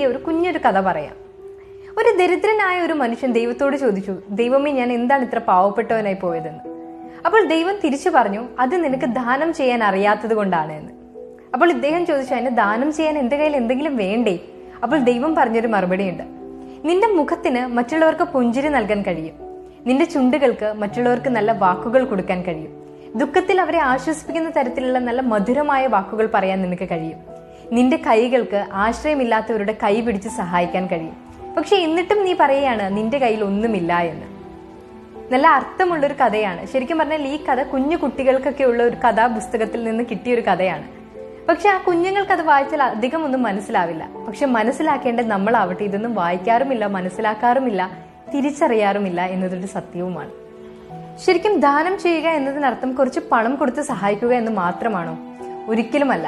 പറ്റിയ ഒരു കുഞ്ഞൊരു കഥ പറയാം. ഒരു ദരിദ്രനായ ഒരു മനുഷ്യൻ ദൈവത്തോട് ചോദിച്ചു, ദൈവമേ, ഞാൻ എന്താണ് ഇത്ര പാവപ്പെട്ടവനായി പോയതെന്ന്. അപ്പോൾ ദൈവം തിരിച്ചു പറഞ്ഞു, അത് നിനക്ക് ദാനം ചെയ്യാൻ അറിയാത്തത് കൊണ്ടാണ് എന്ന്. അപ്പോൾ ഇദ്ദേഹം ചോദിച്ചു, അതിന് ദാനം ചെയ്യാൻ എന്റെ കയ്യിൽ എന്തെങ്കിലും വേണ്ടേ? അപ്പോൾ ദൈവം പറഞ്ഞൊരു മറുപടിയുണ്ട്. നിന്റെ മുഖത്തിന് മറ്റുള്ളവർക്ക് പുഞ്ചിരി നൽകാൻ കഴിയും, നിന്റെ ചുണ്ടുകൾക്ക് മറ്റുള്ളവർക്ക് നല്ല വാക്കുകൾ കൊടുക്കാൻ കഴിയും, ദുഃഖത്തിൽ അവരെ ആശ്വസിപ്പിക്കുന്ന തരത്തിലുള്ള നല്ല മധുരമായ വാക്കുകൾ പറയാൻ നിനക്ക് കഴിയും, നിന്റെ കൈകൾക്ക് ആശ്രയമില്ലാത്തവരുടെ കൈ പിടിച്ച് സഹായിക്കാൻ കഴിയും. പക്ഷെ എന്നിട്ടും നീ പറയുകയാണ് നിന്റെ കയ്യിൽ ഒന്നുമില്ല എന്ന്. നല്ല അർത്ഥമുള്ളൊരു കഥയാണ്. ശരിക്കും പറഞ്ഞാൽ ഈ കഥ കുഞ്ഞു കുട്ടികൾക്കൊക്കെ ഉള്ള ഒരു കഥാപുസ്തകത്തിൽ നിന്ന് കിട്ടിയൊരു കഥയാണ്. പക്ഷെ ആ കുഞ്ഞുങ്ങൾക്ക് അത് വായിച്ചാൽ അധികം ഒന്നും മനസ്സിലാവില്ല. പക്ഷെ മനസ്സിലാക്കേണ്ടത് നമ്മളാവട്ടെ ഇതൊന്നും വായിക്കാറുമില്ല, മനസ്സിലാക്കാറുമില്ല, തിരിച്ചറിയാറുമില്ല എന്നതൊരു സത്യവുമാണ്. ശരിക്കും ദാനം ചെയ്യുക എന്നതിനർത്ഥം കുറച്ച് പണം കൊടുത്ത് സഹായിക്കുക എന്ന് മാത്രമാണോ? ഒരിക്കലുമല്ല.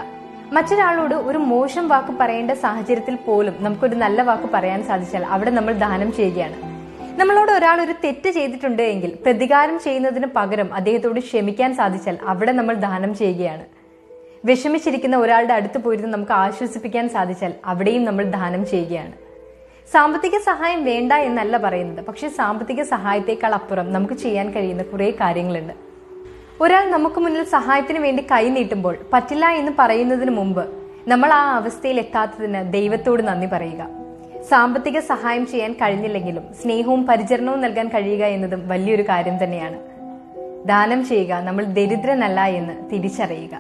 മറ്റൊരാളോട് ഒരു മോശം വാക്ക് പറയേണ്ട സാഹചര്യത്തിൽ പോലും നമുക്കൊരു നല്ല വാക്ക് പറയാൻ സാധിച്ചാൽ അവിടെ നമ്മൾ ദാനം ചെയ്യുകയാണ്. നമ്മളോട് ഒരാൾ ഒരു തെറ്റ് ചെയ്തിട്ടുണ്ട് എങ്കിൽ പ്രതികാരം ചെയ്യുന്നതിന് പകരം അദ്ദേഹത്തോട് ക്ഷമിക്കാൻ സാധിച്ചാൽ അവിടെ നമ്മൾ ദാനം ചെയ്യുകയാണ്. വിഷമിച്ചിരിക്കുന്ന ഒരാളുടെ അടുത്ത് പോയിരുന്ന് നമുക്ക് ആശ്വസിപ്പിക്കാൻ സാധിച്ചാൽ അവിടെയും നമ്മൾ ദാനം ചെയ്യുകയാണ്. സാമ്പത്തിക സഹായം വേണ്ട എന്നല്ല പറയുന്നത്, പക്ഷെ സാമ്പത്തിക സഹായത്തെക്കാൾ അപ്പുറം നമുക്ക് ചെയ്യാൻ കഴിയുന്ന കുറെ കാര്യങ്ങളുണ്ട്. ഒരാൾ നമുക്ക് മുന്നിൽ സഹായത്തിന് വേണ്ടി കൈ നീട്ടുമ്പോൾ പറ്റില്ല എന്ന് പറയുന്നതിന് മുമ്പ് നമ്മൾ ആ അവസ്ഥയിൽ എത്താത്തതിന് ദൈവത്തോട് നന്ദി പറയുക. സാമ്പത്തിക സഹായം ചെയ്യാൻ കഴിഞ്ഞില്ലെങ്കിലും സ്നേഹവും പരിചരണവും നൽകാൻ കഴിയുക എന്നതും വലിയൊരു കാര്യം തന്നെയാണ്. ദാനം ചെയ്യുക, നമ്മൾ ദരിദ്രനല്ല എന്ന് തിരിച്ചറിയുക.